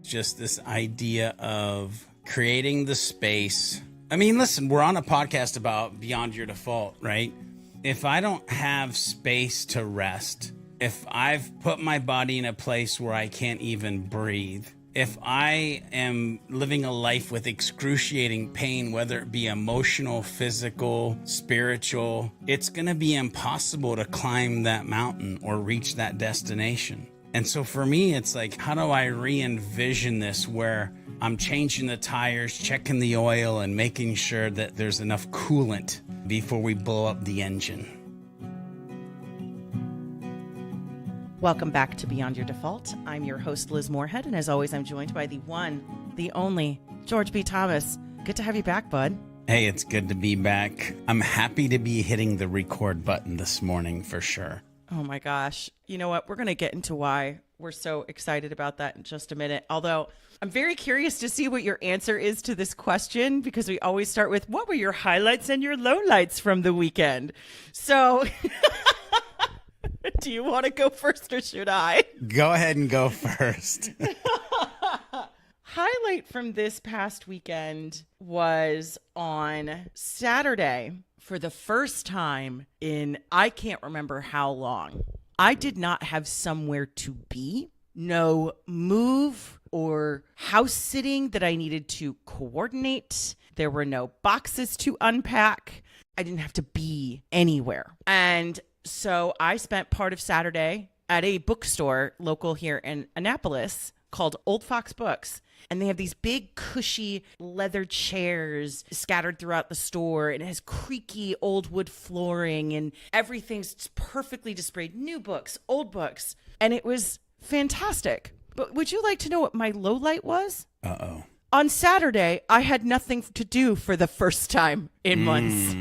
Just this idea of creating the space. I mean, listen, we're on a podcast about Beyond Your Default, right? If I don't have space to rest, if I've put my body in a place where I can't even breathe, if I am living a life with excruciating pain, whether it be emotional, physical, spiritual, it's going to be impossible to climb that mountain or reach that destination. And so for me, it's like, how do I re-envision this where I'm changing the tires, checking the oil, and making sure that there's enough coolant before we blow up the engine? Welcome back to Beyond Your Default. I'm your host, Liz Moorhead, and as always, I'm joined by the one, the only, George B. Thomas. Good to have you back, bud. Hey, it's good to be back. I'm happy to be hitting the record button this morning for sure. Oh my gosh. You know what? We're going to get into why we're so excited about that in just a minute. Although I'm very curious to see what your answer is to this question, because we always start with, what were your highlights and your lowlights from the weekend? So... Do you want to go first or should I? Go ahead and go first. Highlight from this past weekend was on Saturday. For the first time in I can't remember how long, I did not have somewhere to be. No move or house sitting that I needed to coordinate. There were no boxes to unpack. I didn't have to be anywhere. And so I spent part of Saturday at a bookstore local here in Annapolis called Old Fox Books. And they have these big, cushy leather chairs scattered throughout the store. And it has creaky old wood flooring and everything's perfectly displayed. New books, old books. And it was fantastic. But would you like to know what my low light was? Uh-oh. On Saturday, I had nothing to do for the first time in months.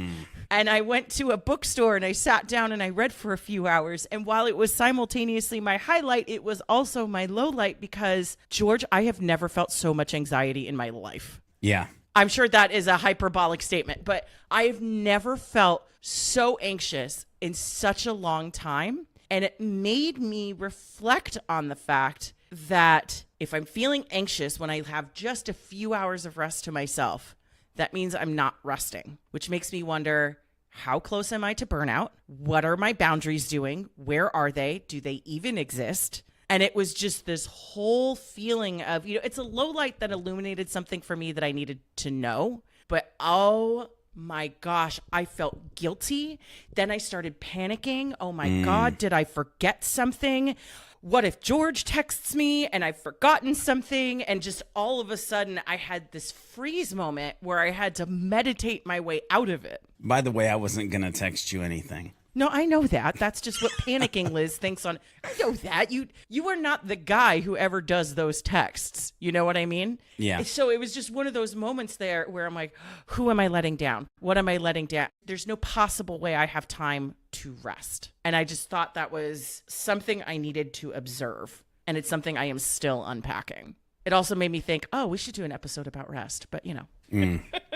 And I went to a bookstore and I sat down and I read for a few hours. And while it was simultaneously my highlight, it was also my low light because, George, I have never felt so much anxiety in my life. Yeah. I'm sure that is a hyperbolic statement, but I've never felt so anxious in such a long time. And it made me reflect on the fact that if I'm feeling anxious when I have just a few hours of rest to myself, that means I'm not resting, which makes me wonder, how close am I to burnout? What are my boundaries doing? Where are they? Do they even exist? And it was just this whole feeling of, it's a low light that illuminated something for me that I needed to know. But oh my gosh, I felt guilty. Then I started panicking. Oh my God, did I forget something? What if George texts me and I've forgotten something? And just all of a sudden I had this freeze moment where I had to meditate my way out of it. By the way, I wasn't going to text you anything. No, I know that. That's just what panicking Liz thinks on. I know that. You are not the guy who ever does those texts. You know what I mean? Yeah. So it was just one of those moments there where I'm like, who am I letting down? What am I letting down? There's no possible way I have time to rest. And I just thought that was something I needed to observe. And it's something I am still unpacking. It also made me think, oh, we should do an episode about rest. But,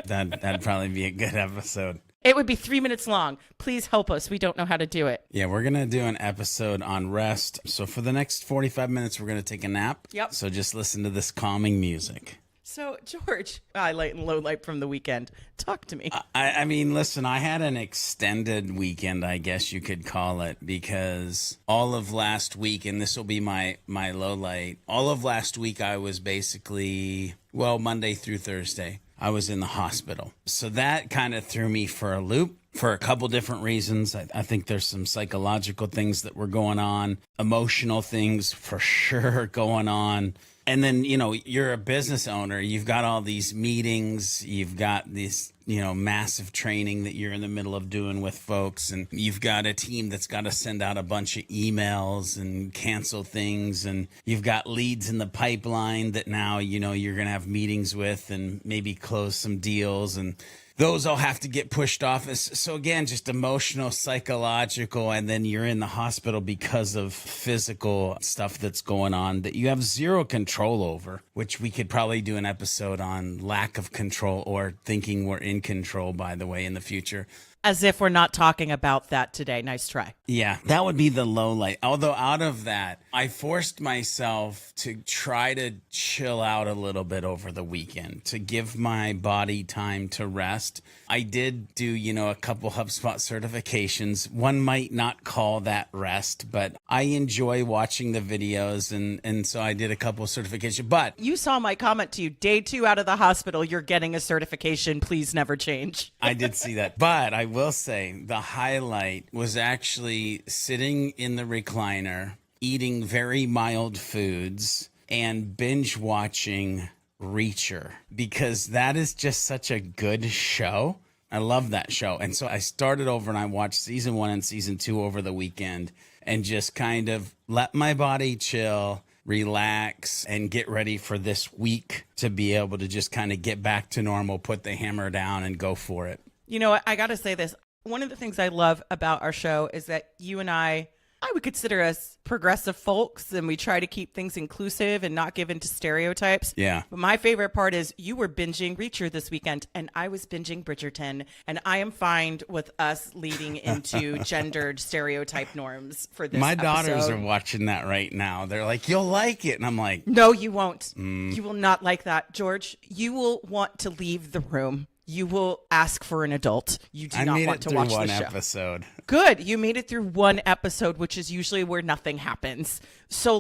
That'd probably be a good episode. It would be 3 minutes long. Please help us. We don't know how to do it. Yeah, we're going to do an episode on rest. So for the next 45 minutes, we're going to take a nap. Yep. So just listen to this calming music. So, George, highlight and low light from the weekend. Talk to me. I mean, listen, I had an extended weekend, I guess you could call it, because all of last week, and this will be my low light, all of last week I was basically, Monday through Thursday, I was in the hospital. So that kind of threw me for a loop for a couple different reasons. I think there's some psychological things that were going on, emotional things for sure going on. And then, you're a business owner. You've got all these meetings. You've got this, massive training that you're in the middle of doing with folks. And you've got a team that's got to send out a bunch of emails and cancel things. And you've got leads in the pipeline that now, you're going to have meetings with and maybe close some deals. And those all have to get pushed off. So again, just emotional, psychological, and then you're in the hospital because of physical stuff that's going on that you have zero control over, which we could probably do an episode on lack of control or thinking we're in control, by the way, in the future. As if we're not talking about that today. Nice try. Yeah, that would be the low light. Although out of that, I forced myself to try to chill out a little bit over the weekend, to give my body time to rest. I did do, a couple HubSpot certifications. One might not call that rest, but I enjoy watching the videos. And so I did a couple certifications. But you saw my comment to you, day 2 out of the hospital, you're getting a certification. Please never change. I did see that. But I will say the highlight was actually sitting in the recliner, eating very mild foods, and binge watching Reacher, because that is just such a good show. I love that show. And so I started over and I watched season 1 and season 2 over the weekend and just kind of let my body chill, relax, and get ready for this week to be able to just kind of get back to normal, put the hammer down and go for it. You know what? I got to say this. One of the things I love about our show is that you and I would consider us progressive folks, and we try to keep things inclusive and not give into stereotypes. Yeah. But my favorite part is you were binging Reacher this weekend, and I was binging Bridgerton, and I am fine with us leading into gendered stereotype norms for this My daughters episode. are watching that right now. They're like, you'll like it. And I'm like, no, you won't. You will not like that. George, you will want to leave the room. You will ask for an adult. You do not want to watch the show. Episode. Good. You made it through one episode, which is usually where nothing happens. So,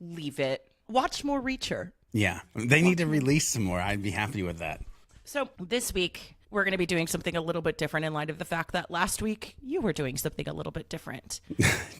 leave it. Watch more Reacher. Yeah. They need to release some more. I'd be happy with that. So, this week, we're going to be doing something a little bit different in light of the fact that last week you were doing something a little bit different.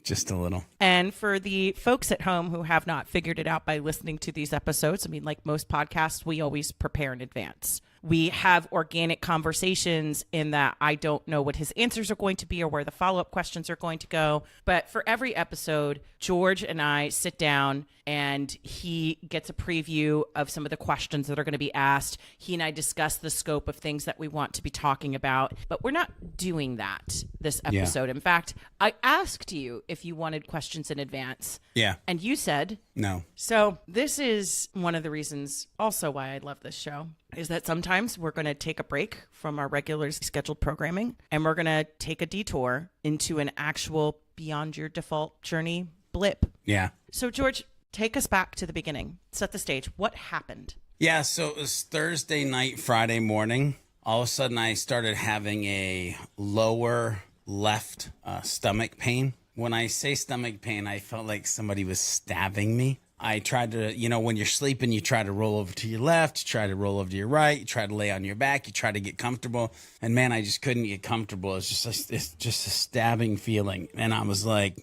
Just a little. And for the folks at home who have not figured it out by listening to these episodes, I mean, like most podcasts, we always prepare in advance. We have organic conversations in that I don't know what his answers are going to be or where the follow-up questions are going to go. But for every episode, George and I sit down and he gets a preview of some of the questions that are going to be asked. He and I discuss the scope of things that we want to be talking about. But we're not doing that this episode. In fact, I asked you if you wanted questions in advance. Yeah. And you said no. So this is one of the reasons also why I love this show, is that sometimes we're going to take a break from our regular scheduled programming and we're going to take a detour into an actual beyond your default journey blip. Yeah. So George, take us back to the beginning. Set the stage. What happened? Yeah. So it was Thursday night, Friday morning. All of a sudden I started having a lower left stomach pain. When I say stomach pain, I felt like somebody was stabbing me. I tried to, when you're sleeping, you try to roll over to your left, you try to roll over to your right, you try to lay on your back, you try to get comfortable. And man, I just couldn't get comfortable. It's just a stabbing feeling. And I was like,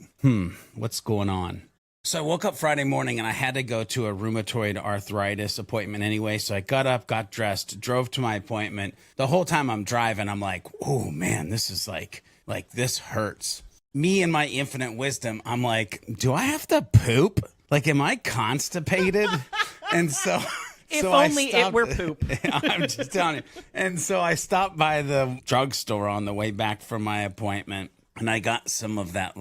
what's going on? So I woke up Friday morning and I had to go to a rheumatoid arthritis appointment anyway. So I got up, got dressed, drove to my appointment. The whole time I'm driving, I'm like, oh man, this is like this hurts. Me and my infinite wisdom, I'm like, do I have to poop? Like, am I constipated? And so... If only it were poop. I'm just telling you. And so I stopped by the drugstore on the way back from my appointment, and I got some of that,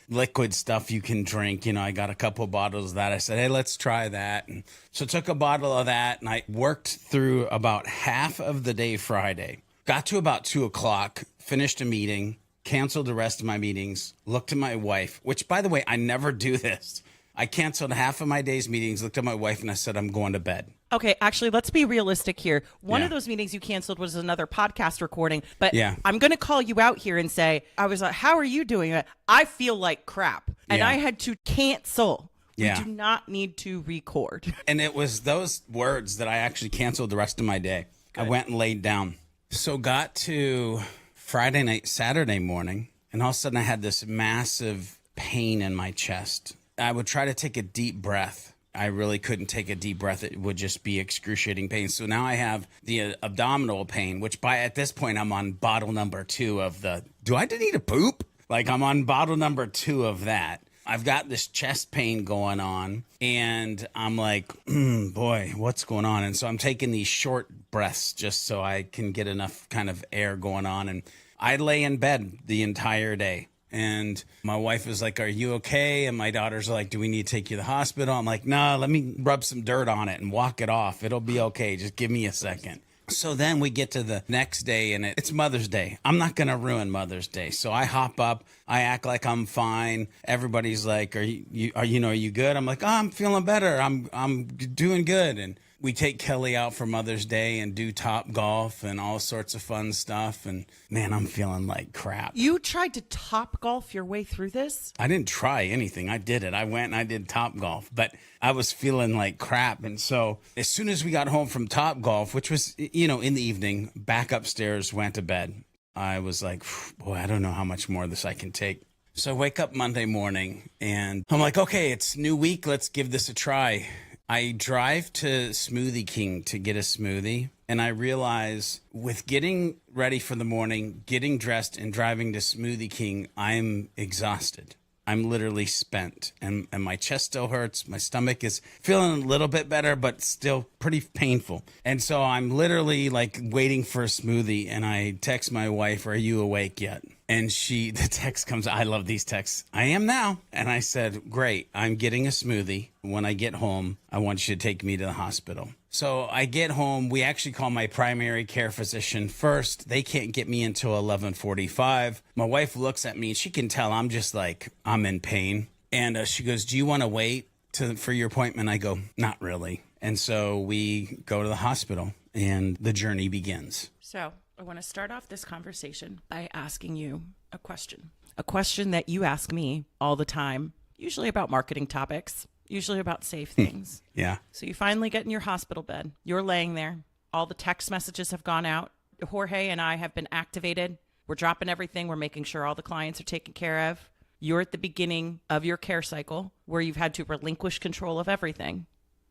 liquid stuff you can drink. I got a couple bottles of that. I said, hey, let's try that. And so I took a bottle of that, and I worked through about half of the day Friday. Got to about 2 o'clock, finished a meeting, canceled the rest of my meetings, looked at my wife, which, by the way, I never do this. I canceled half of my day's meetings, looked at my wife, and I said, I'm going to bed. Okay, actually, let's be realistic here. One of those meetings you canceled was another podcast recording, but I'm going to call you out here and say, I was like, how are you doing? I feel like crap, and I had to cancel. We do not need to record. And it was those words that I actually canceled the rest of my day. Good. I went and laid down. So got to Friday night, Saturday morning, and all of a sudden I had this massive pain in my chest. I would try to take a deep breath. I really couldn't take a deep breath. It would just be excruciating pain. So now I have the abdominal pain, which at this point, I'm on bottle number 2 of do I need to poop? I'm on bottle number 2 of that. I've got this chest pain going on, and I'm like, boy, what's going on? And so I'm taking these short breaths just so I can get enough kind of air going on. And I lay in bed the entire day. And my wife is like, are you okay? And my daughters are like, do we need to take you to the hospital? I'm like, no, let me rub some dirt on it and walk it off. It'll be okay. Just give me a second. So then we get to the next day and it's Mother's Day. I'm not going to ruin Mother's Day. So I hop up, I act like I'm fine. Everybody's like, are you good? I'm like, oh, I'm feeling better. I'm doing good. And we take Kelly out for Mother's Day and do Top Golf and all sorts of fun stuff. And man, I'm feeling like crap. You tried to Top Golf your way through this? I didn't try anything. I did it. I went and I did Top Golf, but I was feeling like crap. And so as soon as we got home from Top Golf, which was, in the evening, back upstairs, went to bed. I was like, boy, I don't know how much more of this I can take. So I wake up Monday morning and I'm like, okay, it's new week. Let's give this a try. I drive to Smoothie King to get a smoothie, and I realize with getting ready for the morning, getting dressed, and driving to Smoothie King, I'm exhausted. I'm literally spent, and my chest still hurts. My stomach is feeling a little bit better, but still pretty painful. And so I'm literally like waiting for a smoothie, and I text my wife, "Are you awake yet?" And the text comes, I love these texts. "I am now." And I said, "Great, I'm getting a smoothie. When I get home, I want you to take me to the hospital." So I get home. We actually call my primary care physician first. They can't get me until 11:45. My wife looks at me and she can tell I'm just like, I'm in pain. And she goes, "Do you want to wait for your appointment?" I go, "Not really." And so we go to the hospital and the journey begins. So I want to start off this conversation by asking you a question that you ask me all the time, usually about marketing topics, usually about safe things. Yeah. So you finally get in your hospital bed. You're laying there. All the text messages have gone out. Jorge and I have been activated. We're dropping everything. We're making sure all the clients are taken care of. You're at the beginning of your care cycle where you've had to relinquish control of everything.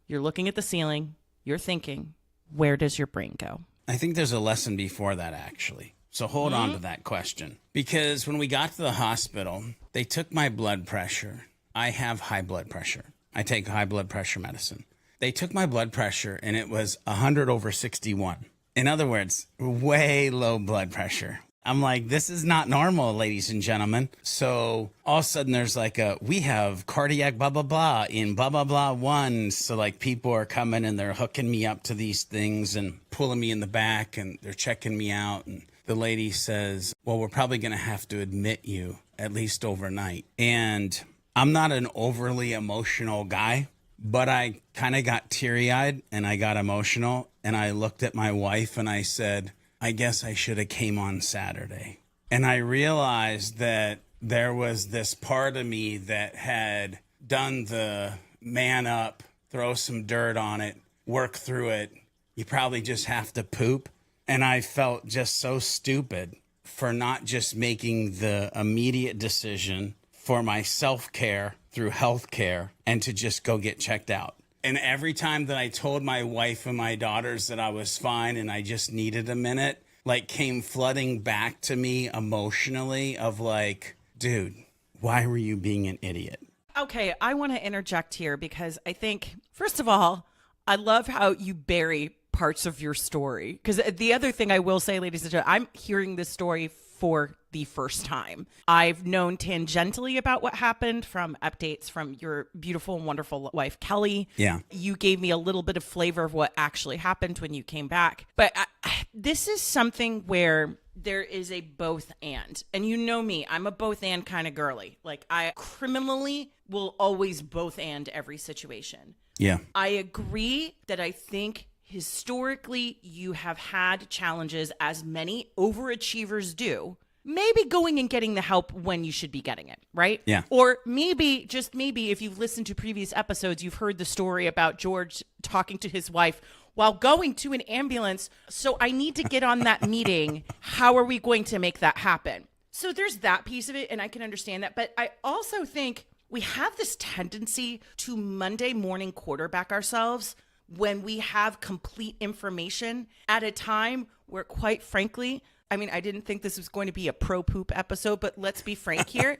You're looking at the ceiling. You're thinking, where does your brain go? I think there's a lesson before that, actually. So hold on to that question. Because when we got to the hospital, they took my blood pressure. I have high blood pressure. I take high blood pressure medicine. They took my blood pressure and it was 100/61. In other words, way low blood pressure. I'm like, this is not normal, ladies and gentlemen. So all of a sudden there's like we have cardiac blah, blah, blah in blah, blah, blah 1. So like people are coming and they're hooking me up to these things and pulling me in the back and they're checking me out. And the lady says, "Well, we're probably going to have to admit you at least overnight." And I'm not an overly emotional guy, but I kind of got teary-eyed and I got emotional. And I looked at my wife and I said, "I guess I should have came on Saturday." And I realized that there was this part of me that had done the man up, throw some dirt on it, work through it. You probably just have to poop. And I felt just so stupid for not just making the immediate decision for my self-care through healthcare and to just go get checked out. And every time that I told my wife and my daughters that I was fine and I just needed a minute, like came flooding back to me emotionally of like, dude, why were you being an idiot? Okay, I want to interject here because I think, first of all, I love how you bury parts of your story. Because the other thing I will say, ladies and gentlemen, I'm hearing this story for the first time. I've known tangentially about what happened from updates from your beautiful and wonderful wife, Kelly. Yeah. You gave me a little bit of flavor of what actually happened when you came back. But this is something where there is a both and. And you know me, I'm a both and kind of girly. Like I criminally will always both and every situation. Yeah. I agree that I think historically you have had challenges, as many overachievers do, maybe going and getting the help when you should be getting it, right? Yeah. Or maybe, just maybe, if you've listened to previous episodes, you've heard the story about George talking to his wife while going to an ambulance. "So I need to get on that meeting. How are we going to make that happen?" So there's that piece of it, and I can understand that. But I also think we have this tendency to Monday morning quarterback ourselves when we have complete information at a time where, quite frankly, I mean, I didn't think this was going to be a pro poop episode, but let's be frank here.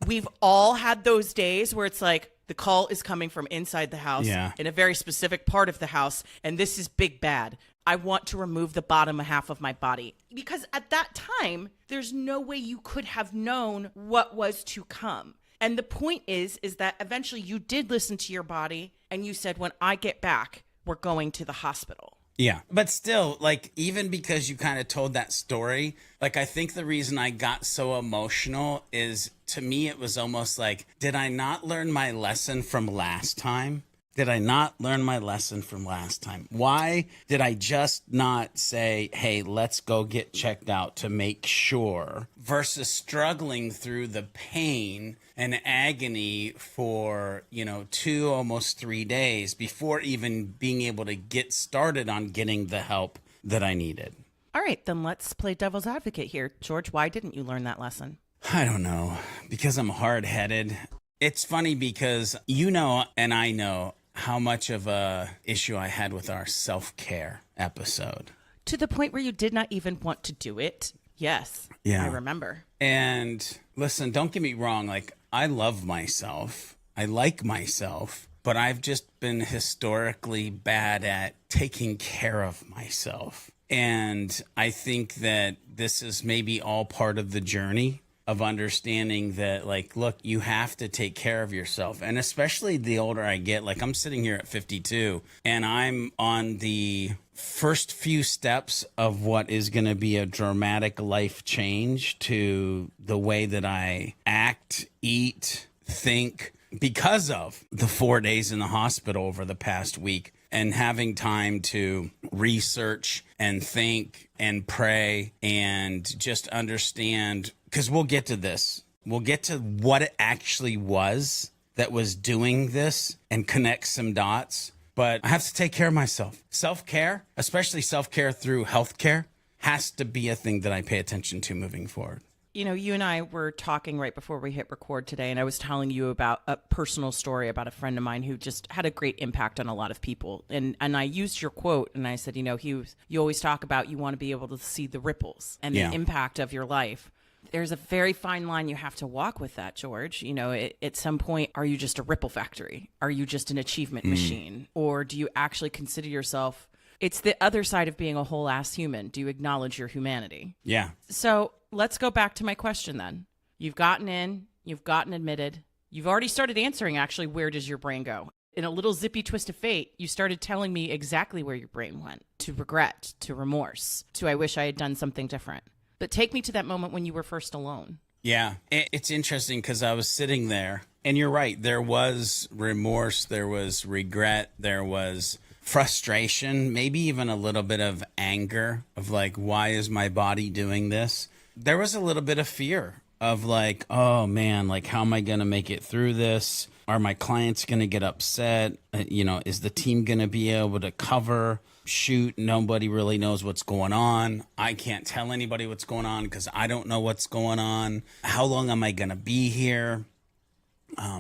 We've all had those days where it's like the call is coming from inside the house in a very specific part of the house. And this is big bad. I want to remove the bottom half of my body, because at that time, there's no way you could have known what was to come. And the point is that eventually you did listen to your body and you said, "When I get back, we're going to the hospital." Yeah. But still, like, even because you kind of told that story, like, I think the reason I got so emotional is, to me, it was almost like, did I not learn my lesson from last time? Did I not learn my lesson from last time? Why did I just not say, hey, let's go get checked out to make sure, versus struggling through the pain and agony for, 2, almost 3 days before even being able to get started on getting the help that I needed? All right, then let's play devil's advocate here. George, why didn't you learn that lesson? I don't know, because I'm hard-headed. It's funny because and I know how much of a issue I had with our self-care episode. To the point where you did not even want to do it? Yes. Yeah. I remember. And listen, don't get me wrong. Like, I love myself. I like myself. But I've just been historically bad at taking care of myself. And I think that this is maybe all part of the journey of understanding that, like, look, you have to take care of yourself. And especially the older I get, like, I'm sitting here at 52 and I'm on the first few steps of what is going to be a dramatic life change to the way that I act, eat, think, because of the 4 days in the hospital over the past week, and having time to research and think and pray and just understand. Because we'll get to this. We'll get to what it actually was that was doing this and connect some dots. But I have to take care of myself. Self-care, especially self-care through healthcare, has to be a thing that I pay attention to moving forward. You and I were talking right before we hit record today, and I was telling you about a personal story about a friend of mine who just had a great impact on a lot of people. And I used your quote, and I said, you always talk about you want to be able to see the ripples and the impact of your life. There's a very fine line you have to walk with that, George. At some point, are you just a ripple factory? Are you just an achievement machine? Or do you actually consider yourself, it's the other side of being a whole ass human. Do you acknowledge your humanity? Yeah. So let's go back to my question then. You've gotten in, you've gotten admitted. You've already started answering, actually, where does your brain go? In a little zippy twist of fate, you started telling me exactly where your brain went, to regret, to remorse, to I wish I had done something different. But take me to that moment when you were first alone. Yeah, it's interesting because I was sitting there, and you're right. There was remorse, there was regret, there was frustration, maybe even a little bit of anger of like, why is my body doing this? There was a little bit of fear of like, oh man, like, how am I going to make it through this? Are my clients going to get upset? Is the team going to be able to cover? Shoot, nobody really knows what's going on. I can't tell anybody what's going on because I don't know what's going on. How long am I going to be here?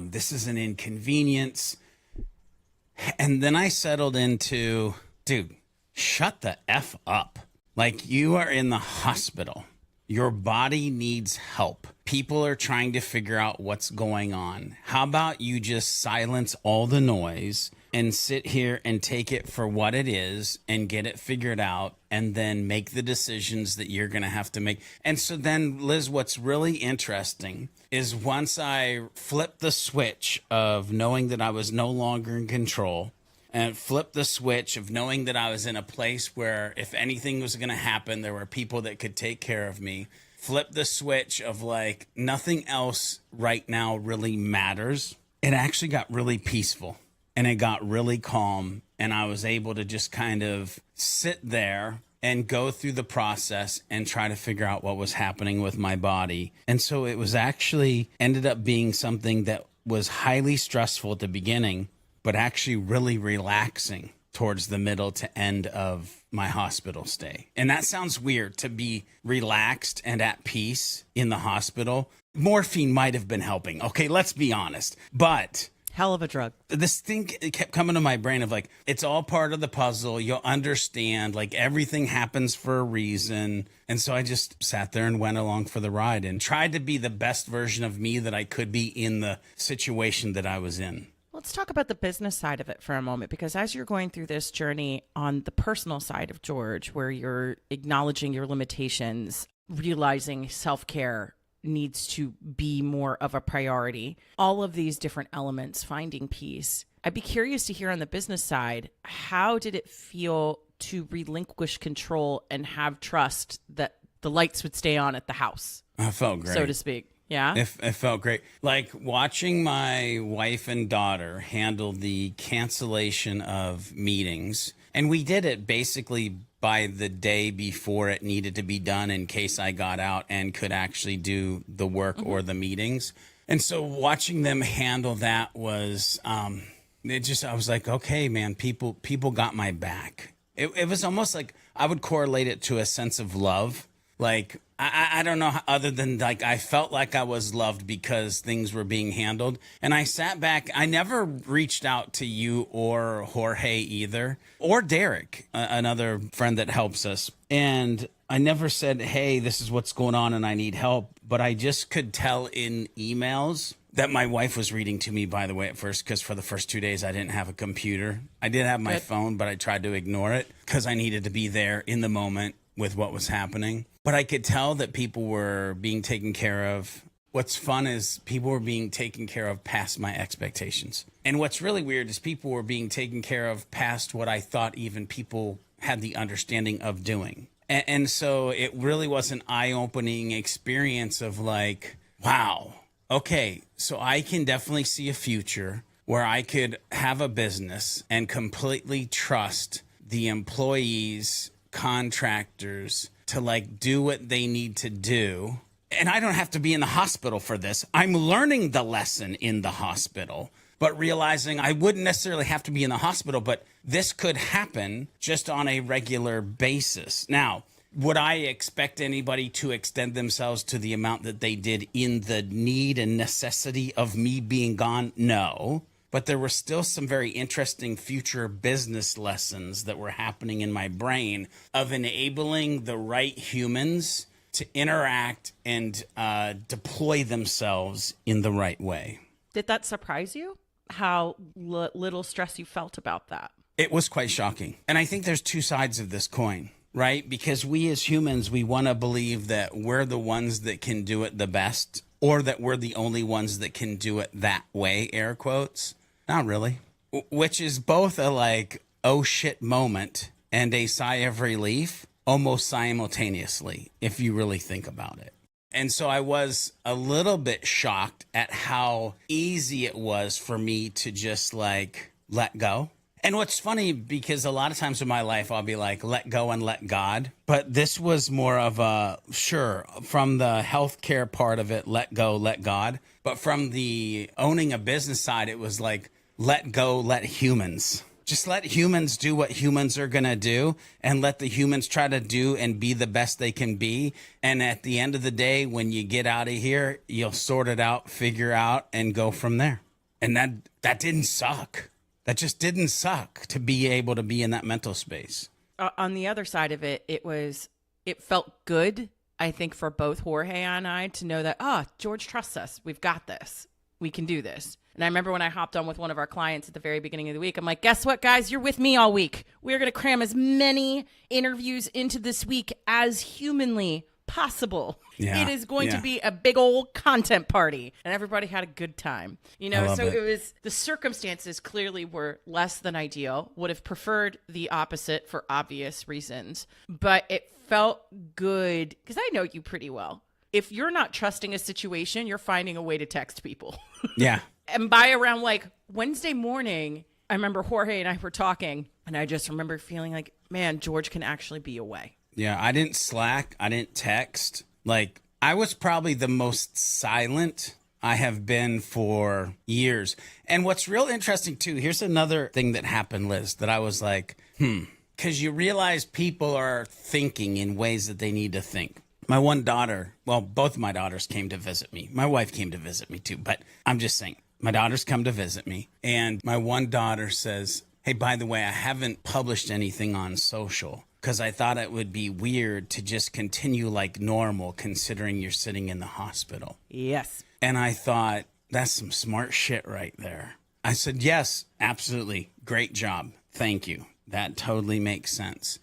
This is an inconvenience. And then I settled into, dude, shut the F up. Like, you are in the hospital. Your body needs help. People are trying to figure out what's going on. How about you just silence all the noise and sit here and take it for what it is and get it figured out and then make the decisions that you're going to have to make. And so then, Liz, what's really interesting is once I flipped the switch of knowing that I was no longer in control, and flip the switch of knowing that I was in a place where if anything was going to happen, there were people that could take care of me. Flip the switch of like, nothing else right now really matters. It actually got really peaceful and it got really calm. And I was able to just kind of sit there and go through the process and try to figure out what was happening with my body. And so it was actually ended up being something that was highly stressful at the beginning, but actually really relaxing towards the middle to end of my hospital stay. And that sounds weird, to be relaxed and at peace in the hospital. Morphine might have been helping. Okay, let's be honest. But hell of a drug. This thing kept coming to my brain of like, it's all part of the puzzle. You'll understand, like, everything happens for a reason. And so I just sat there and went along for the ride and tried to be the best version of me that I could be in the situation that I was in. Let's talk about the business side of it for a moment, because as you're going through this journey on the personal side of George, where you're acknowledging your limitations, realizing self-care needs to be more of a priority, all of these different elements, finding peace. I'd be curious to hear on the business side, how did it feel to relinquish control and have trust that the lights would stay on at the house. I felt great. So to speak. Yeah. It felt great. Like watching my wife and daughter handle the cancellation of meetings. And we did it basically by the day before it needed to be done in case I got out and could actually do the work or the meetings. And so watching them handle that was, I was like, okay, man, people got my back. It was almost like I would correlate it to a sense of love. Like, I don't know, other than like I felt like I was loved because things were being handled. And I sat back. I never reached out to you or Jorge either, or Derek, another friend that helps us. And I never said, hey, this is what's going on and I need help. But I just could tell in emails that my wife was reading to me, by the way, at first, because for the first 2 days I didn't have a computer. I did have my phone, but I tried to ignore it because I needed to be there in the moment with what was happening. But I could tell that people were being taken care of. What's fun is people were being taken care of past my expectations. And what's really weird is people were being taken care of past what I thought even people had the understanding of doing. And so it really was an eye-opening experience of like, wow, okay, so I can definitely see a future where I could have a business and completely trust the employees, contractors to like do what they need to do. And I don't have to be in the hospital for this. I'm learning the lesson in the hospital, but realizing I wouldn't necessarily have to be in the hospital, but this could happen just on a regular basis. Now, would I expect anybody to extend themselves to the amount that they did in the need and necessity of me being gone? No. But there were still some very interesting future business lessons that were happening in my brain of enabling the right humans to interact and deploy themselves in the right way. Did that surprise you? How little stress you felt about that? It was quite shocking. And I think there's two sides of this coin, right? Because we as humans, we want to believe that we're the ones that can do it the best, or that we're the only ones that can do it that way, air quotes. Not really. Which is both a like, oh shit moment and a sigh of relief almost simultaneously, if you really think about it. And so I was a little bit shocked at how easy it was for me to just like let go. And what's funny, because a lot of times in my life, I'll be like, let go and let God. But this was more of a, sure, from the healthcare part of it, let go, let God. But from the owning a business side, it was like, let go, let humans. Just let humans do what humans are going to do, and let the humans try to do and be the best they can be. And at the end of the day, when you get out of here, you'll sort it out, figure out, and go from there. And that didn't suck. That just didn't suck to be able to be in that mental space. On the other side of it, it felt good, I think, for both Jorge and I to know that, George trusts us. We've got this. We can do this. And I remember when I hopped on with one of our clients at the very beginning of the week, I'm like, guess what, guys? You're with me all week. We're going to cram as many interviews into this week as humanly possible. Yeah, it is going to be a big old content party. And everybody had a good time. You know, so it was, the circumstances clearly were less than ideal. Would have preferred the opposite for obvious reasons. But it felt good because I know you pretty well. If you're not trusting a situation, you're finding a way to text people. Yeah. And by around like Wednesday morning, I remember Jorge and I were talking, and I just remember feeling like, man, George can actually be away. Yeah, I didn't Slack. I didn't text. Like, I was probably the most silent I have been for years. And what's real interesting, too, here's another thing that happened, Liz, that I was like, because you realize people are thinking in ways that they need to think. My one daughter, well, both of my daughters came to visit me. My wife came to visit me, too. But I'm just saying, my daughters come to visit me. And my one daughter says, hey, by the way, I haven't published anything on social because I thought it would be weird to just continue like normal considering you're sitting in the hospital. Yes. And I thought, that's some smart shit right there. I said, yes, absolutely. Great job. Thank you. That totally makes sense.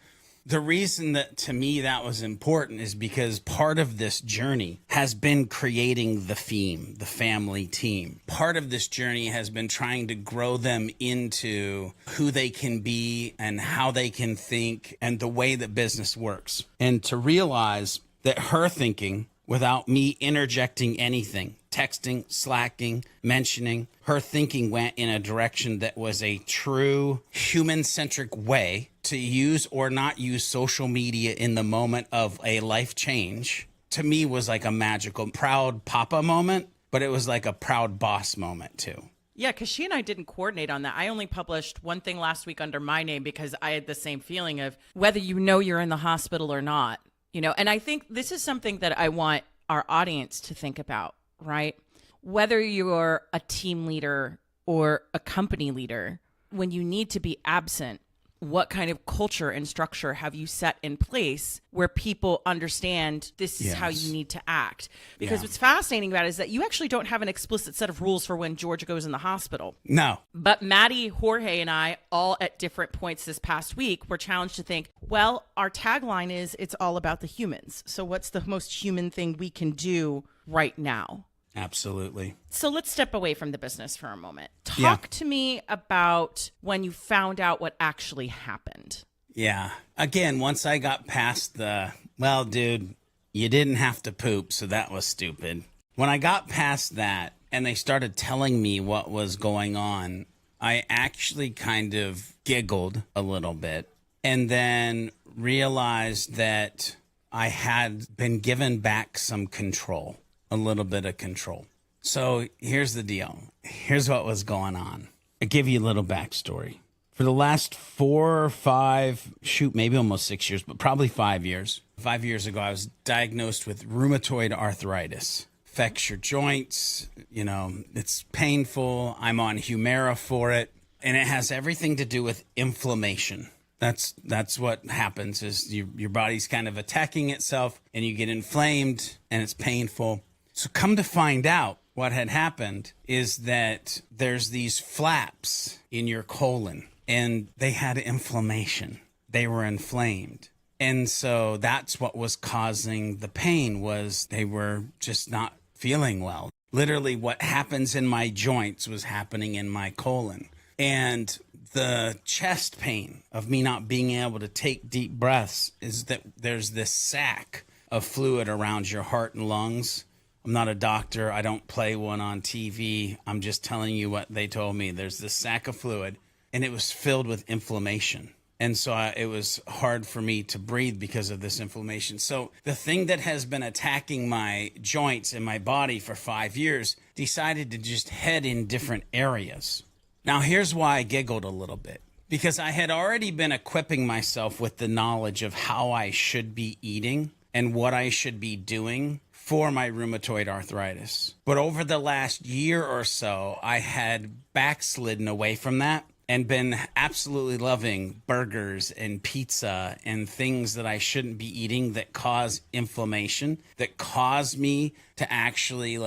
the reason that to me that was important is because part of this journey has been creating the theme, the family team. Part of this journey has been trying to grow them into who they can be and how they can think and the way that business works. And to realize that her thinking, without me interjecting anything, texting, slacking, mentioning, her thinking went in a direction that was a true human-centric way to use or not use social media in the moment of a life change. To me was like a magical, proud papa moment, but it was like a proud boss moment too. Yeah, because she and I didn't coordinate on that. I only published one thing last week under my name because I had the same feeling of whether you know you're in the hospital or not, you know. And I think this is something that I want our audience to think about, right? Whether you're a team leader or a company leader, when you need to be absent, what kind of culture and structure have you set in place where people understand this is how you need to act? Because what's fascinating about it is that you actually don't have an explicit set of rules for when George goes in the hospital. No. But Maddie, Jorge, and I, all at different points this past week, were challenged to think, well, our tagline is, it's all about the humans. So what's the most human thing we can do right now? Absolutely. So let's step away from the business for a moment. Talk to me about when you found out what actually happened. Yeah. Again, once I got past the, well, dude, you didn't have to poop, so that was stupid. When I got past that and they started telling me what was going on, I actually kind of giggled a little bit and then realized that I had been given back some control. A little bit of control. So here's the deal. Here's what was going on. I'll give you a little backstory. For the last 4 or 5, maybe almost 6 years, but probably 5 years. 5 years ago, I was diagnosed with rheumatoid arthritis. Affects your joints, you know, it's painful. I'm on Humira for it. And it has everything to do with inflammation. That's what happens is your body's kind of attacking itself and you get inflamed and it's painful. So come to find out, what had happened is that there's these flaps in your colon and they had inflammation. They were inflamed. And so that's what was causing the pain, was they were just not feeling well. Literally what happens in my joints was happening in my colon. And the chest pain of me not being able to take deep breaths is that there's this sac of fluid around your heart and lungs. I'm not a doctor. I don't play one on TV. I'm just telling you what they told me. There's this sac of fluid, and it was filled with inflammation. And so it was hard for me to breathe because of this inflammation. So the thing that has been attacking my joints and my body for 5 years decided to just head in different areas. Now, here's why I giggled a little bit. Because I had already been equipping myself with the knowledge of how I should be eating and what I should be doing for my rheumatoid arthritis. But over the last year or so, I had backslidden away from that and been absolutely loving burgers and pizza and things that I shouldn't be eating that cause inflammation, that cause me to actually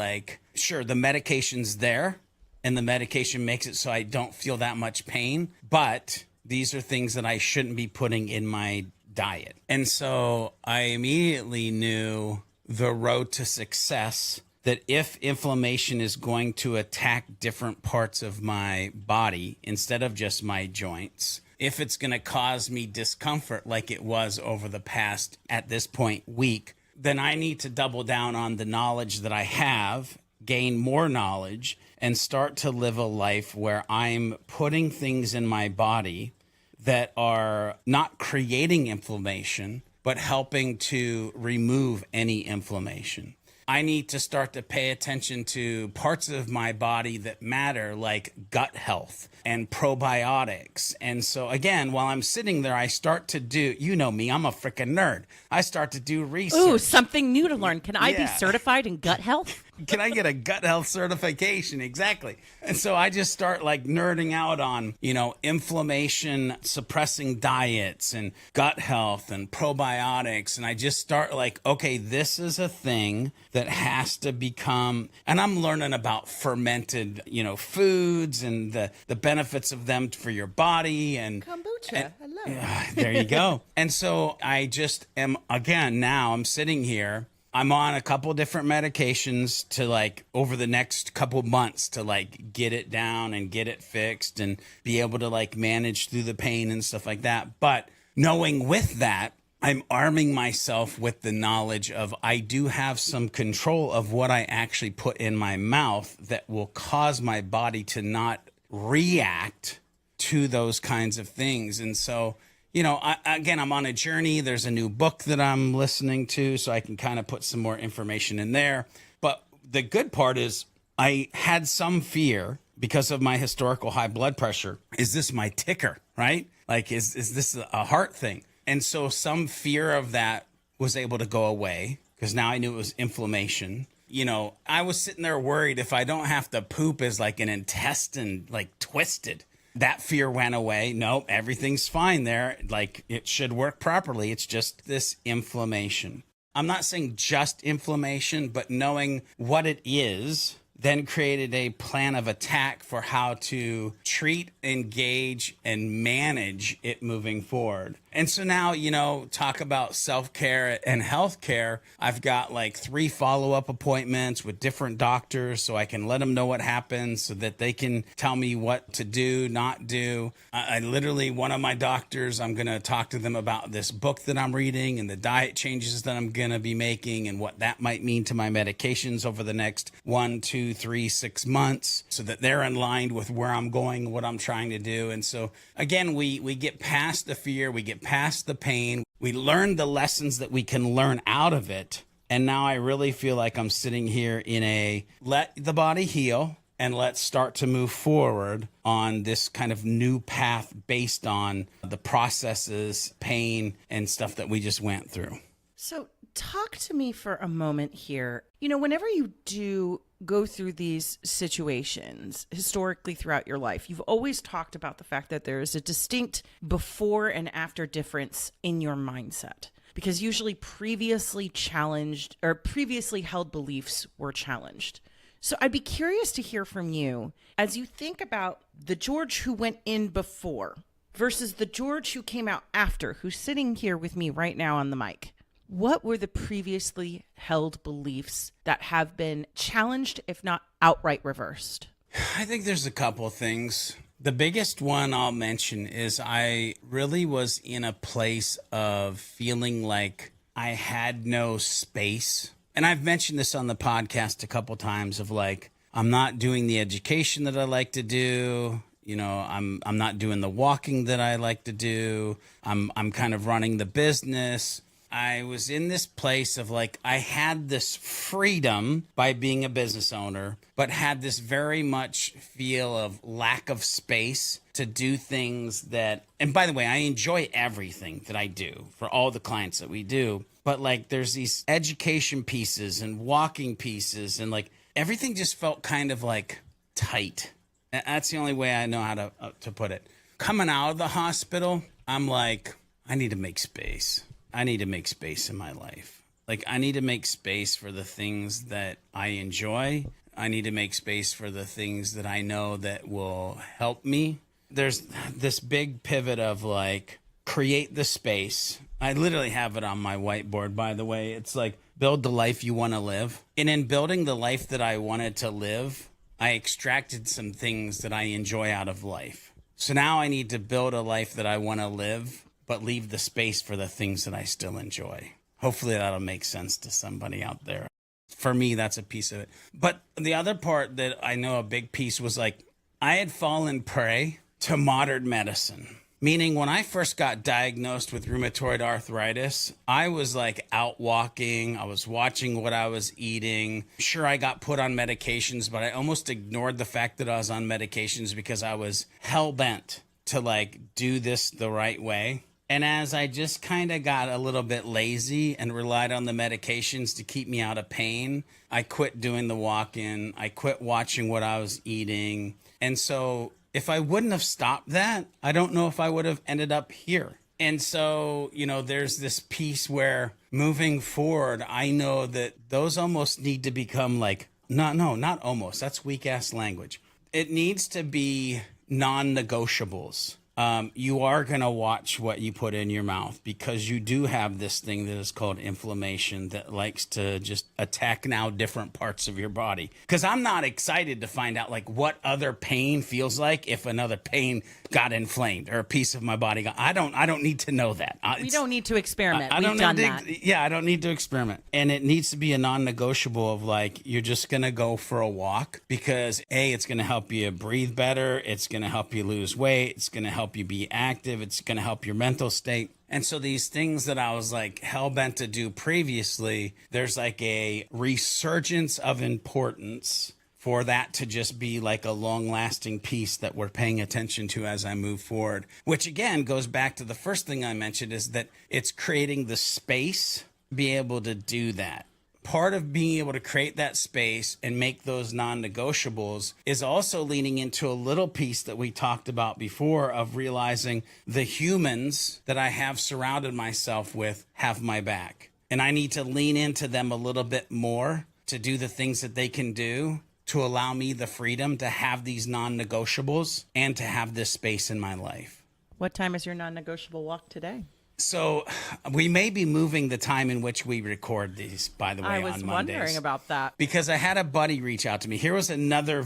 sure, the medication's there and the medication makes it so I don't feel that much pain, but these are things that I shouldn't be putting in my diet. And so I immediately knew the road to success, that if inflammation is going to attack different parts of my body instead of just my joints, if it's going to cause me discomfort like it was over the past, at this point, week, then I need to double down on the knowledge that I have, gain more knowledge, and start to live a life where I'm putting things in my body that are not creating inflammation, but helping to remove any inflammation. I need to start to pay attention to parts of my body that matter, like gut health and probiotics. And so again, while I'm sitting there, I start to do, you know me, I'm a freaking nerd. I start to do research. Ooh, something new to learn. Can I be certified in gut health? Can I get a gut health certification? Exactly. And so I just start nerding out on, inflammation suppressing diets and gut health and probiotics. And I just start okay, this is a thing that has to become, and I'm learning about fermented, foods and the benefits of them for your body and kombucha. I love There you go. And so I just am, again, now I'm sitting here. I'm on a couple different medications to like over the next couple months to like get it down and get it fixed and be able to like manage through the pain and stuff like that. But knowing with that, I'm arming myself with the knowledge of I do have some control of what I actually put in my mouth that will cause my body to not react to those kinds of things. And so, I'm on a journey. There's a new book that I'm listening to, so I can kind of put some more information in there. But the good part is I had some fear because of my historical high blood pressure. Is this my ticker, right? Like, is this a heart thing? And so some fear of that was able to go away because now I knew it was inflammation. I was sitting there worried if I don't have to poop is like an intestine, like twisted. That fear went away. Nope, everything's fine there. Like it should work properly. It's just this inflammation. I'm not saying just inflammation, but knowing what it is, then created a plan of attack for how to treat, engage, and manage it moving forward. And so now, talk about self-care and healthcare. I've got like 3 follow-up appointments with different doctors so I can let them know what happens so that they can tell me what to do, not do. I literally, one of my doctors, I'm going to talk to them about this book that I'm reading and the diet changes that I'm going to be making and what that might mean to my medications over the next 1, 2, 3, 6 months so that they're in line with where I'm going, what I'm trying to do. And so again, we get past the fear, we get past the pain, we learn the lessons that we can learn out of it. And now I really feel like I'm sitting here in a let the body heal and let's start to move forward on this kind of new path based on the processes, pain, and stuff that we just went through. So talk to me for a moment here. Whenever you do go through these situations historically throughout your life, you've always talked about the fact that there is a distinct before and after difference in your mindset, because usually previously challenged or previously held beliefs were challenged. So I'd be curious to hear from you as you think about the George who went in before versus the George who came out after, who's sitting here with me right now on the mic. What were the previously held beliefs that have been challenged, if not outright reversed? I think there's a couple of things. The biggest one I'll mention is I really was in a place of feeling like I had no space. And I've mentioned this on the podcast a couple times of like, I'm not doing the education that I like to do. I'm not doing the walking that I like to do. I'm kind of running the business. I was in this place of like, I had this freedom by being a business owner, but had this very much feel of lack of space to do things that, and by the way, I enjoy everything that I do for all the clients that we do, but like there's these education pieces and walking pieces and like everything just felt kind of like tight. That's the only way I know how to put it. Coming out of the hospital, I'm like, I need to make space. I need to make space in my life. Like, I need to make space for the things that I enjoy. I need to make space for the things that I know that will help me. There's this big pivot of like, create the space. I literally have it on my whiteboard, by the way. It's like, build the life you want to live. And in building the life that I wanted to live, I extracted some things that I enjoy out of life. So now I need to build a life that I want to live, but leave the space for the things that I still enjoy. Hopefully that'll make sense to somebody out there. For me, that's a piece of it. But the other part that I know a big piece was like, I had fallen prey to modern medicine. Meaning when I first got diagnosed with rheumatoid arthritis, I was like out walking. I was watching what I was eating. Sure, I got put on medications, but I almost ignored the fact that I was on medications because I was hell-bent to like do this the right way. And as I just kind of got a little bit lazy and relied on the medications to keep me out of pain, I quit doing the walk-in. I quit watching what I was eating. And so if I wouldn't have stopped that, I don't know if I would have ended up here. And so, there's this piece where moving forward, I know that those almost need to become like, not almost. That's weak ass language. It needs to be non-negotiables. you are going to watch what you put in your mouth, because you do have this thing that is called inflammation that likes to just attack now different parts of your body. Because I'm not excited to find out like what other pain feels like if another pain got inflamed or a piece of my body got. I don't need to know that. We don't need to experiment. I We've don't done need that. to, yeah, I don't need to experiment. And it needs to be a non-negotiable of like, you're just going to go for a walk because it's going to help you breathe better. It's going to help you lose weight. It's going to help you be active. It's going to help your mental state. And so these things that I was like hell-bent to do previously, there's like a resurgence of importance for that to just be like a long-lasting piece that we're paying attention to as I move forward, which again goes back to the first thing I mentioned, is that it's creating the space to be able to do that. Part of being able to create that space and make those non-negotiables is also leaning into a little piece that we talked about before of realizing the humans that I have surrounded myself with have my back. And I need to lean into them a little bit more to do the things that they can do to allow me the freedom to have these non-negotiables and to have this space in my life. What time is your non-negotiable walk today? So we may be moving the time in which we record these, by the way, on Mondays. I was wondering about that. Because I had a buddy reach out to me. Here was another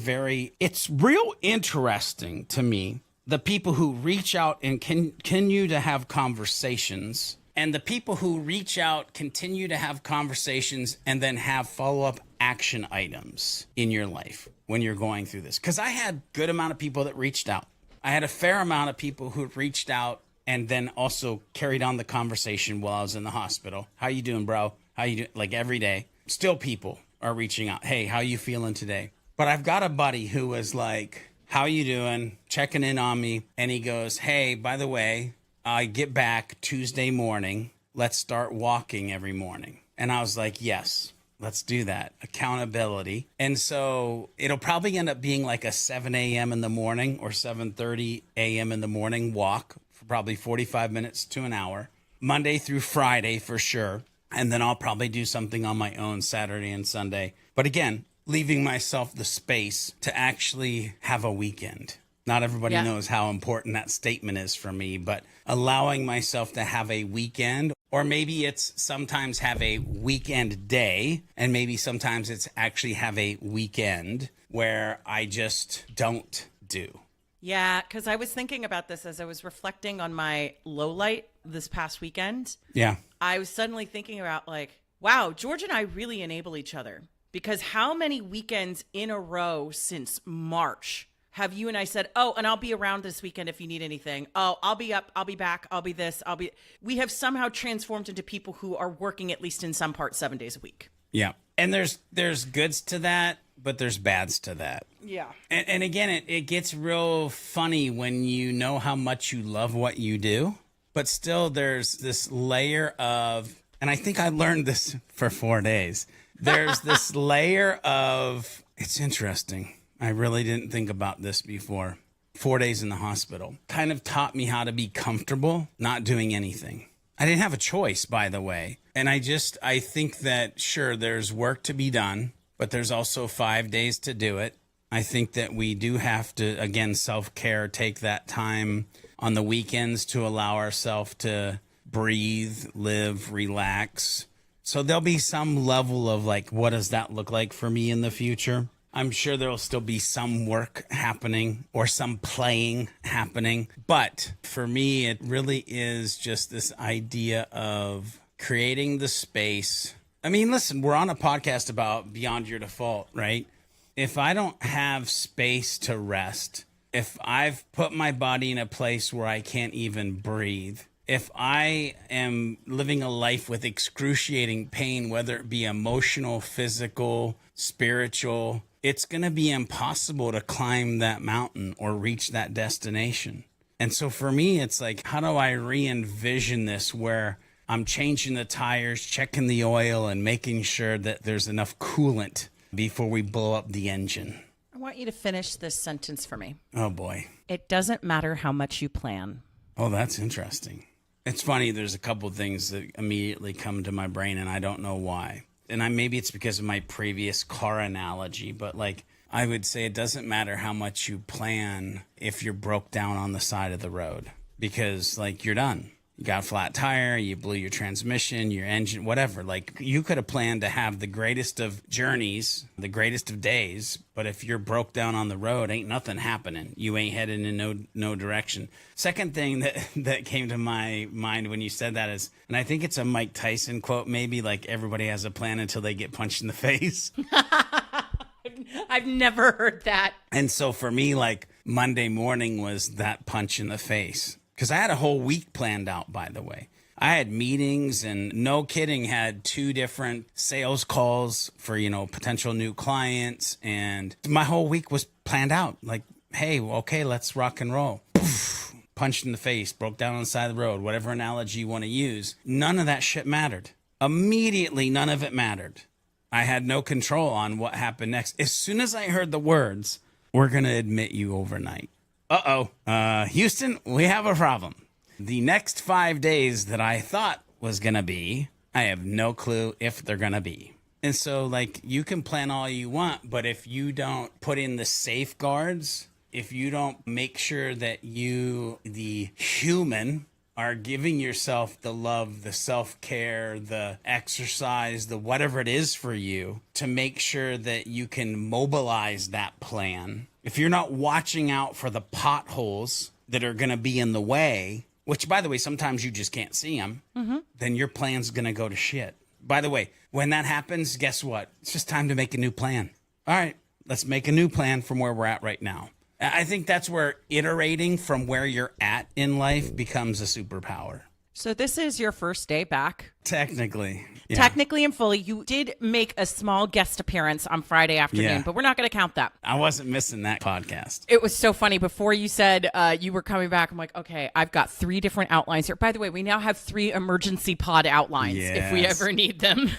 it's real interesting to me, the people who reach out and continue to have conversations, and the people who reach out, continue to have conversations, and then have follow-up action items in your life when you're going through this. Because I had a good amount of people that reached out. I had a fair amount of people who reached out and then also carried on the conversation while I was in the hospital. How you doing, bro? How you doing? Like every day. Still people are reaching out. Hey, how you feeling today? But I've got a buddy who was like, how you doing? Checking in on me. And he goes, hey, by the way, I get back Tuesday morning. Let's start walking every morning. And I was like, yes, let's do that. Accountability. And so it'll probably end up being like a 7 a.m. in the morning or 7:30 a.m. in the morning walk. Probably 45 minutes to an hour, Monday through Friday for sure. And then I'll probably do something on my own Saturday and Sunday. But again, leaving myself the space to actually have a weekend. Not everybody knows how important that statement is for me, but allowing myself to have a weekend, or maybe it's sometimes have a weekend day, and maybe sometimes it's actually have a weekend where I just don't do. Yeah, because I was thinking about this as I was reflecting on my low light this past weekend. Yeah. I was suddenly thinking about like, wow, George and I really enable each other, because how many weekends in a row since March have you and I said, oh, and I'll be around this weekend if you need anything. Oh, I'll be up. I'll be back. I'll be this. We have somehow transformed into people who are working at least in some part 7 days a week. Yeah. And there's goods to that, but there's bads to that. Yeah. And again, it gets real funny when you know how much you love what you do, but still there's this layer of, and I think I learned this for 4 days. There's this layer of, it's interesting. I really didn't think about this before. 4 days in the hospital kind of taught me how to be comfortable not doing anything. I didn't have a choice, by the way. And I think that, sure, there's work to be done, but there's also 5 days to do it. I think that we do have to, again, self-care, take that time on the weekends to allow ourselves to breathe, live, relax. So there'll be some level of like, what does that look like for me in the future? I'm sure there'll still be some work happening or some playing happening. But for me, it really is just this idea of creating the space. I mean, listen, we're on a podcast about Beyond Your Default, right? If I don't have space to rest, if I've put my body in a place where I can't even breathe, if I am living a life with excruciating pain, whether it be emotional, physical, spiritual, it's going to be impossible to climb that mountain or reach that destination. And so for me, it's like, how do I re-envision this where I'm changing the tires, checking the oil, and making sure that there's enough coolant before we blow up the engine? I want you to finish this sentence for me. Oh, boy. It doesn't matter how much you plan. Oh, that's interesting. It's funny. There's a couple things that immediately come to my brain, and I don't know why. And maybe it's because of my previous car analogy, but like I would say it doesn't matter how much you plan if you're broke down on the side of the road, because like you're done. You got a flat tire, you blew your transmission, your engine, whatever. Like you could have planned to have the greatest of journeys, the greatest of days, but if you're broke down on the road, ain't nothing happening. You ain't heading in no direction. Second thing that came to my mind when you said that is, and I think it's a Mike Tyson quote, maybe like everybody has a plan until they get punched in the face. I've never heard that. And so for me, like Monday morning was that punch in the face. Because I had a whole week planned out, by the way. I had meetings and no kidding, had 2 different sales calls for, potential new clients. And my whole week was planned out. Like, hey, okay, let's rock and roll. Poof, punched in the face, broke down on the side of the road, whatever analogy you want to use. None of that shit mattered. Immediately, none of it mattered. I had no control on what happened next. As soon as I heard the words, we're going to admit you overnight. Houston, we have a problem. The next 5 days that I thought was going to be, I have no clue if they're going to be. And so, like, you can plan all you want, but if you don't put in the safeguards, if you don't make sure that you, the human, are giving yourself the love, the self-care, the exercise, the whatever it is for you to make sure that you can mobilize that plan. If you're not watching out for the potholes that are going to be in the way, which, by the way, sometimes you just can't see them, then your plan's going to go to shit. By the way, when that happens, guess what? It's just time to make a new plan. All right, let's make a new plan from where we're at right now. I think that's where iterating from where you're at in life becomes a superpower. So this is your first day back. Technically. Yeah. Technically and fully. You did make a small guest appearance on Friday afternoon, but we're not going to count that. I wasn't missing that podcast. It was so funny. Before you said you were coming back, I'm like, okay, I've got 3 different outlines here. By the way, we now have 3 emergency pod outlines if we ever need them.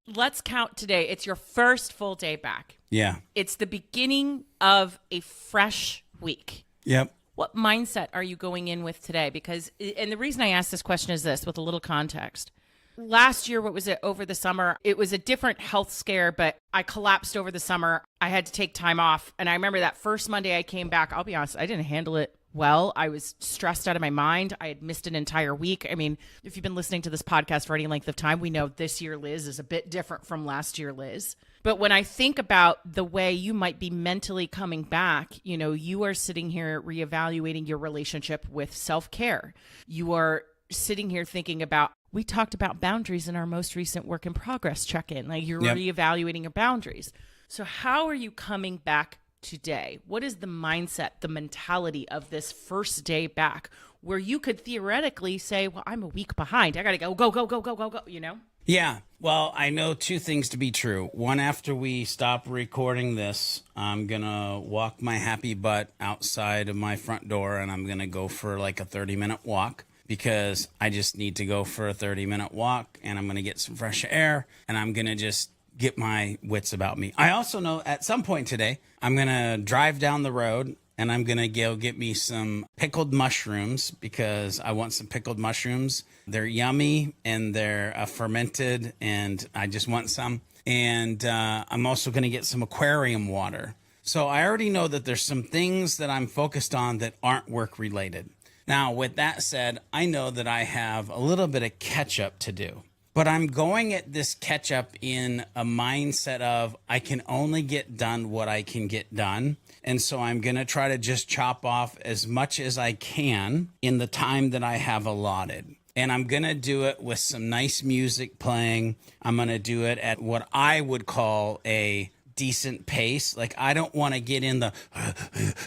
Let's count today. It's your first full day back. Yeah. It's the beginning of a fresh week. Yep. What mindset are you going in with today? Because, and the reason I ask this question is this, with a little context. Last year, what was it, over the summer? It was a different health scare, but I collapsed over the summer. I had to take time off. And I remember that first Monday I came back, I'll be honest, I didn't handle it well. I was stressed out of my mind. I had missed an entire week. I mean, if you've been listening to this podcast for any length of time, we know this year Liz is a bit different from last year Liz. But when I think about the way you might be mentally coming back, you are sitting here reevaluating your relationship with self-care. You are sitting here thinking about, we talked about boundaries in our most recent work in progress check-in. Like you're reevaluating your boundaries. So how are you coming back today? What is the mindset, the mentality of this first day back where you could theoretically say, well, I'm a week behind. I got to go, Yeah. Well, I know 2 things to be true. One, after we stop recording this, I'm going to walk my happy butt outside of my front door and I'm going to go for like a 30-minute walk because I just need to go for a 30-minute walk and I'm going to get some fresh air and I'm going to just get my wits about me. I also know at some point today, I'm going to drive down the road and I'm going to go get me some pickled mushrooms because I want some pickled mushrooms. They're yummy and they're fermented and I just want some. And I'm also going to get some aquarium water. So I already know that there's some things that I'm focused on that aren't work related. Now, with that said, I know that I have a little bit of catch up to do. But I'm going at this catch up in a mindset of I can only get done what I can get done. And so I'm going to try to just chop off as much as I can in the time that I have allotted. And I'm going to do it with some nice music playing. I'm going to do it at what I would call a decent pace. Like, I don't want to get in the,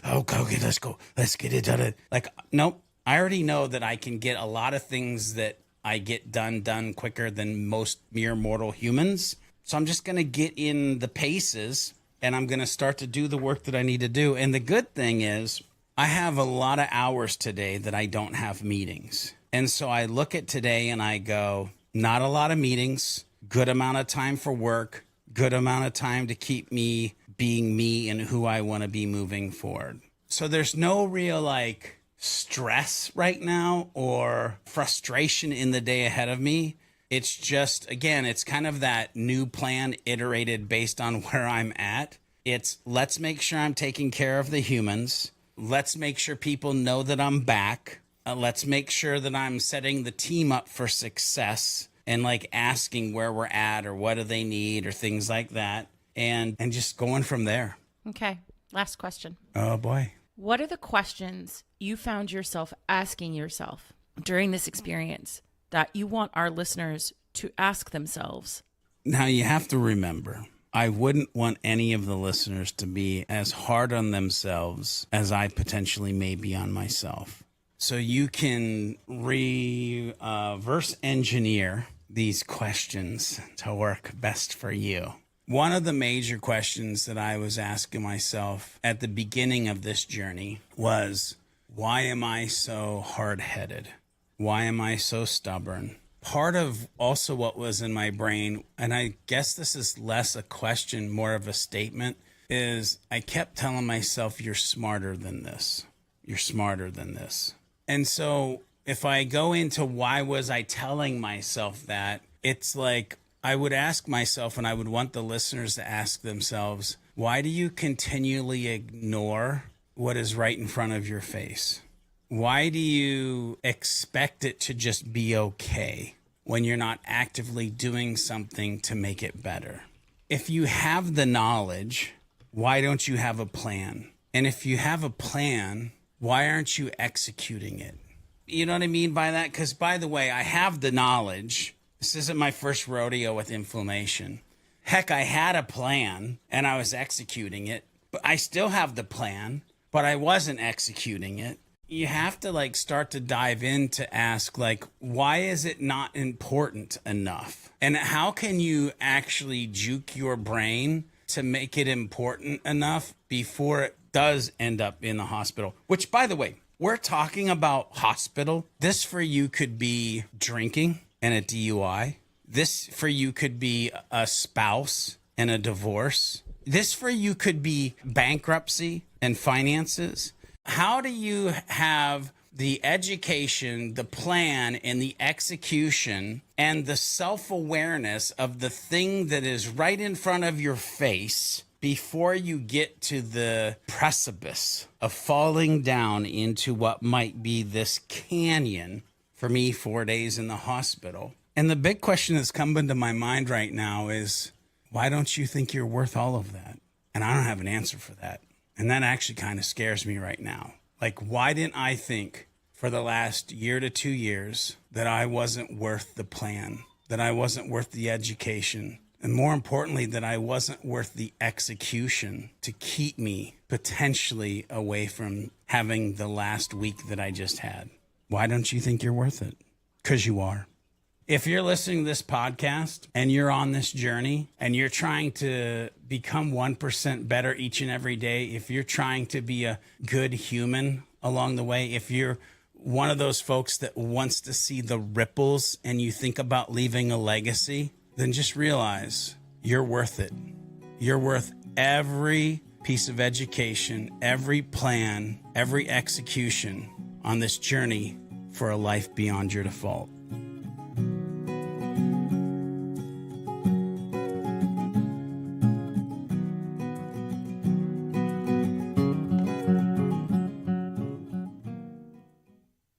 okay, let's get it done. Like, nope. I already know that I can get a lot of things that I get done quicker than most mere mortal humans. So I'm just going to get in the paces and I'm going to start to do the work that I need to do. And the good thing is I have a lot of hours today that I don't have meetings. And so I look at today and I go, not a lot of meetings, good amount of time for work, good amount of time to keep me being me and who I want to be moving forward. So there's no real like stress right now or frustration in the day ahead of me. It's just, again, it's kind of that new plan iterated based on where I'm at. It's let's make sure I'm taking care of the humans. Let's make sure people know that I'm back. Let's make sure that I'm setting the team up for success and like asking where we're at or what do they need or things like that. And just going from there. Okay. Last question. Oh boy. What are the questions you found yourself asking yourself during this experience that you want our listeners to ask themselves? Now you have to remember, I wouldn't want any of the listeners to be as hard on themselves as I potentially may be on myself. So you can reverse engineer these questions to work best for you. One of the major questions that I was asking myself at the beginning of this journey was, why am I so hard-headed? Why am I so stubborn? Part of also what was in my brain, and I guess this is less a question, more of a statement, is I kept telling myself, you're smarter than this. You're smarter than this. And so if I go into why was I telling myself that, it's like I would ask myself, and I would want the listeners to ask themselves, why do you continually ignore what is right in front of your face? Why do you expect it to just be okay when you're not actively doing something to make it better? If you have the knowledge, why don't you have a plan? And if you have a plan, why aren't you executing it? You know what I mean by that? Because, by the way, I have the knowledge. This isn't my first rodeo with inflammation. Heck, I had a plan and I was executing it, but I still have the plan, but I wasn't executing it. You have to like start to dive in to ask, like, why is it not important enough? And how can you actually juke your brain to make it important enough before it does end up in the hospital? Which, by the way, we're talking about hospital. This for you could be drinking and a DUI. This for you could be a spouse and a divorce. This for you could be bankruptcy and finances. How do you have the education, the plan, and the execution and the self-awareness of the thing that is right in front of your face before you get to the precipice of falling down into what might be this canyon? For me, 4 days in the hospital. And the big question that's come into my mind right now is, why don't you think you're worth all of that? And I don't have an answer for that. And that actually kind of scares me right now. Like, why didn't I think for the last year to 2 years that I wasn't worth the plan, that I wasn't worth the education, and more importantly, that I wasn't worth the execution to keep me potentially away from having the last week that I just had? Why don't you think you're worth it? Because you are. If you're listening to this podcast and you're on this journey and you're trying to become 1% better each and every day, if you're trying to be a good human along the way, if you're one of those folks that wants to see the ripples and you think about leaving a legacy, then just realize you're worth it. You're worth every piece of education, every plan, every execution on this journey for a life beyond your default.